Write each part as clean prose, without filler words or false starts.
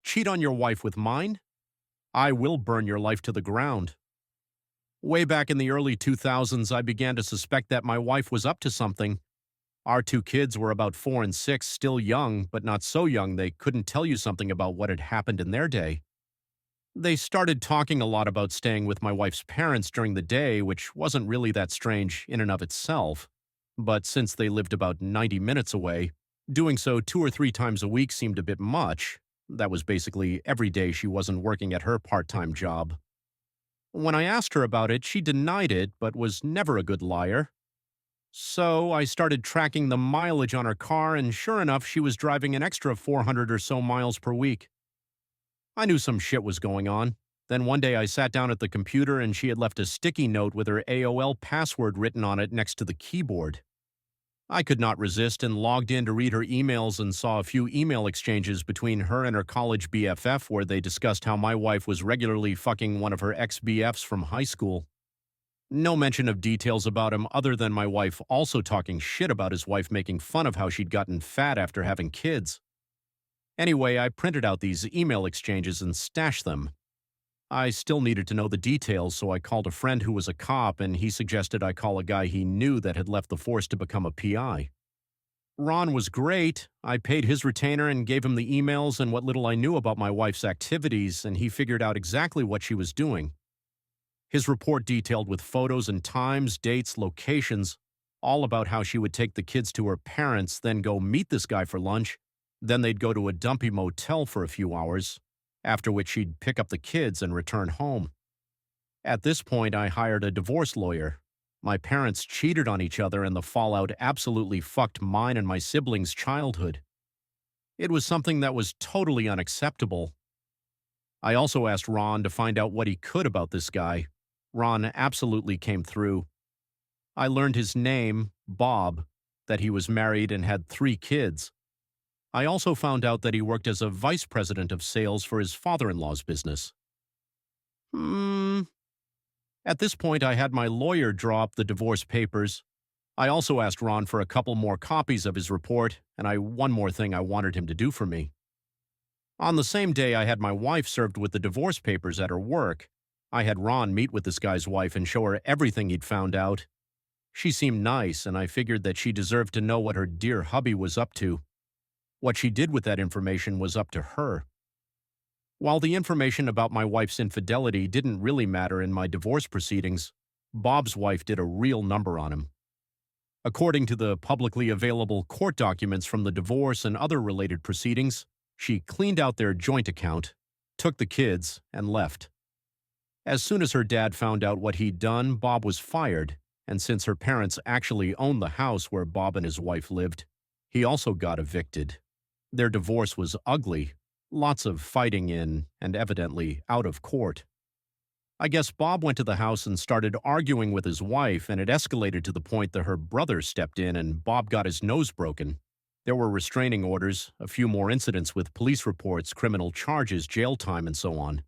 Cheat on your wife with mine? I will burn your life to the ground. Way back in the early 2000s, I began to suspect that my wife was up to something. Our two kids were about 4 and 6, still young, but not so young they couldn't tell you something about what had happened in their day. They started talking a lot about staying with my wife's parents during the day, which wasn't really that strange in and of itself. But since they lived about 90 minutes away, doing so 2 or 3 times a week seemed a bit much. That was basically every day she wasn't working at her part-time job. When I asked her about it, she denied it, but was never a good liar. So I started tracking the mileage on her car, and sure enough, she was driving an extra 400 or so miles per week. I knew some shit was going on. Then one day I sat down at the computer and she had left a sticky note with her AOL password written on it next to the keyboard. I could not resist and logged in to read her emails and saw a few email exchanges between her and her college BFF where they discussed how my wife was regularly fucking one of her ex-BFs from high school. No mention of details about him other than my wife also talking shit about his wife making fun of how she'd gotten fat after having kids. Anyway, I printed out these email exchanges and stashed them. I still needed to know the details, so I called a friend who was a cop, and he suggested I call a guy he knew that had left the force to become a PI. Ron was great. I paid his retainer and gave him the emails and what little I knew about my wife's activities, and he figured out exactly what she was doing. His report detailed with photos and times, dates, locations, all about how she would take the kids to her parents, then go meet this guy for lunch, then they'd go to a dumpy motel for a few hours, after which she'd pick up the kids and return home. At this point, I hired a divorce lawyer. My parents cheated on each other, and the fallout absolutely fucked mine and my siblings' childhood. It was something that was totally unacceptable. I also asked Ron to find out what he could about this guy. Ron absolutely came through. I learned his name, Bob, that he was married and had 3 kids. I also found out that he worked as a vice president of sales for his father-in-law's business. At this point, I had my lawyer draw up the divorce papers. I also asked Ron for a couple more copies of his report, and one more thing I wanted him to do for me. On the same day, I had my wife served with the divorce papers at her work. I had Ron meet with this guy's wife and show her everything he'd found out. She seemed nice, and I figured that she deserved to know what her dear hubby was up to. What she did with that information was up to her. While the information about my wife's infidelity didn't really matter in my divorce proceedings, Bob's wife did a real number on him. According to the publicly available court documents from the divorce and other related proceedings, she cleaned out their joint account, took the kids, and left. As soon as her dad found out what he'd done, Bob was fired, and since her parents actually owned the house where Bob and his wife lived, he also got evicted. Their divorce was ugly, lots of fighting in and evidently out of court. I guess Bob went to the house and started arguing with his wife, and it escalated to the point that her brother stepped in and Bob got his nose broken. There were restraining orders, a few more incidents with police reports, criminal charges, jail time, and so on.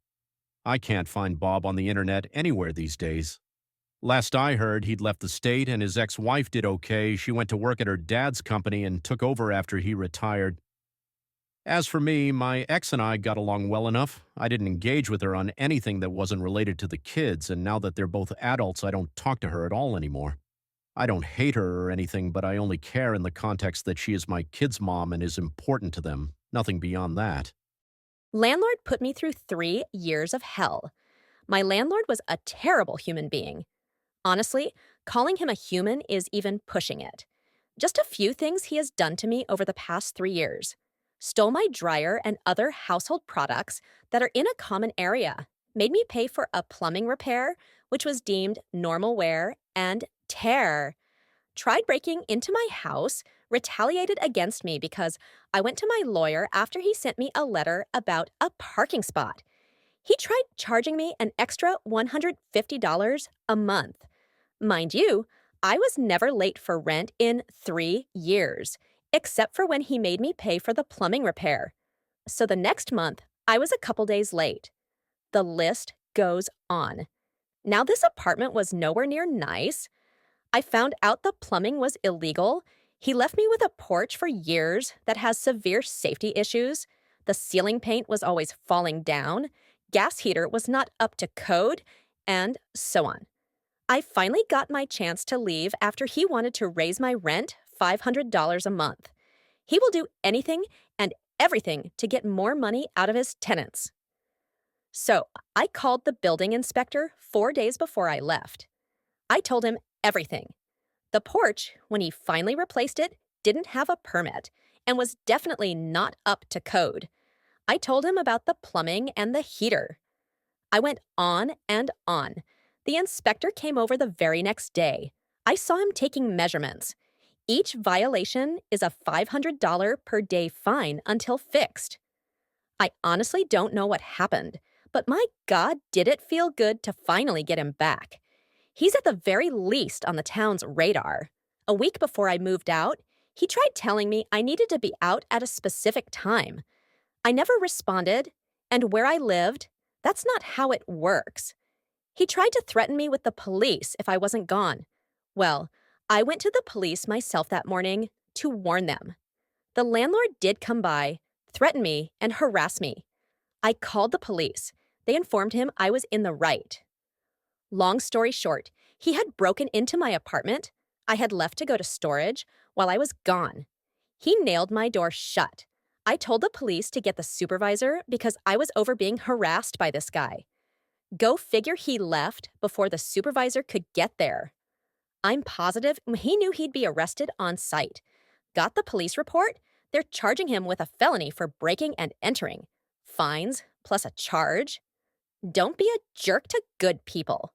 I can't find Bob on the internet anywhere these days. Last I heard, he'd left the state and his ex-wife did okay. She went to work at her dad's company and took over after he retired. As for me, my ex and I got along well enough. I didn't engage with her on anything that wasn't related to the kids, and now that they're both adults, I don't talk to her at all anymore. I don't hate her or anything, but I only care in the context that she is my kids' mom and is important to them. Nothing beyond that. Landlord put me through 3 years of hell. My landlord was a terrible human being. Honestly, calling him a human is even pushing it. Just a few things he has done to me over the past 3 years. Stole my dryer and other household products that are in a common area, made me pay for a plumbing repair, which was deemed normal wear, and tear. Tried breaking into my house, retaliated against me because I went to my lawyer after he sent me a letter about a parking spot. He tried charging me an extra $150 a month. Mind you, I was never late for rent in 3 years, except for when he made me pay for the plumbing repair. So the next month, I was a couple days late. The list goes on. Now, this apartment was nowhere near nice. I found out the plumbing was illegal. He left me with a porch for years that has severe safety issues. The The ceiling paint was always falling down, gas heater was not up to code, and so on. I finally got my chance to leave after he wanted to raise my rent $500 a month. He will do anything and everything to get more money out of his tenants. So I called the building inspector 4 days before I left. I told him everything. The porch, when he finally replaced it, didn't have a permit and was definitely not up to code. I told him about the plumbing and the heater. I went on and on. The inspector came over the very next day. I saw him taking measurements. Each violation is a $500 per day fine until fixed. I honestly don't know what happened, but my God, did it feel good to finally get him back. He's at the very least on the town's radar. A week before I moved out, he tried telling me I needed to be out at a specific time. I never responded, and where I lived, that's not how it works. He tried to threaten me with the police if I wasn't gone. Well, I went to the police myself that morning to warn them. The landlord did come by, threaten me, and harass me. I called the police. They informed him I was in the right. Long story short, he had broken into my apartment I had left to go to storage while I was gone. He nailed my door shut. I told the police to get the supervisor because I was over being harassed by this guy. Go figure he left before the supervisor could get there. I'm positive he knew he'd be arrested on sight. Got the police report? They're charging him with a felony for breaking and entering. Fines, plus a charge. Don't be a jerk to good people.